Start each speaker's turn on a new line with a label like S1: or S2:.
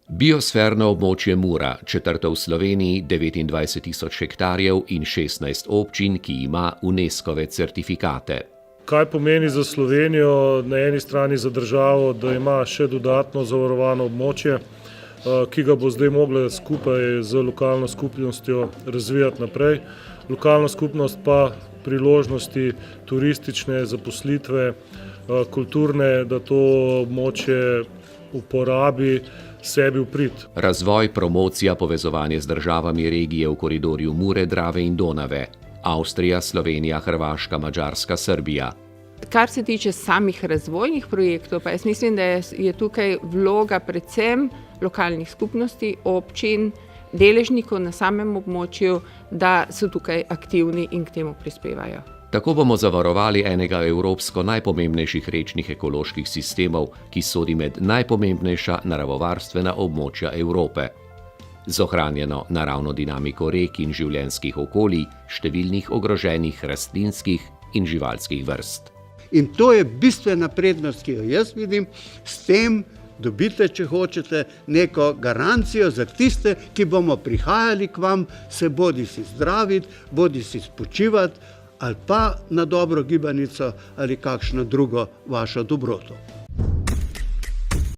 S1: Biosferno območje Mura, četrto v Sloveniji, 29.000 hektarjev in 16 občin, ki ima UNESCO-ve certifikate.
S2: Kaj pomeni za Slovenijo, na eni strani za državo, da ima še dodatno zavarovano območje, ki ga bo zdaj mogla skupaj z lokalno skupnostjo razvijati naprej. Lokalna skupnost pa priložnosti turistične, zaposlitve, kulturne, da to območje uporabi sebi v prid.
S1: Razvoj, promocija, povezovanje z državami regije v koridorju Mure, Drave in Donave. Avstrija, Slovenija, Hrvaška, Madžarska, Srbija.
S3: Kar se tiče samih razvojnih projektov, pa jaz mislim, da je tukaj vloga predvsem lokalnih skupnosti, občin, deležnikov na samem območju, da so tukaj aktivni in k temu prispevajo.
S1: Tako bomo zavarovali enega evropsko najpomembnejših rečnih ekoloških sistemov, ki sodi med najpomembnejša naravovarstvena območja Evrope. Z ohranjeno naravno dinamiko rek in življenjskih okolij, številnih ogroženih rastlinskih in živalskih vrst.
S4: In to je bistvena prednost, ki jo jaz vidim, s tem dobite, če hočete, neko garancijo za tiste, ki bomo prihajali k vam, se bodisi zdraviti, bodisi spočivati, ali pa na dobro gibanico ali kakšno drugo vašo dobroto.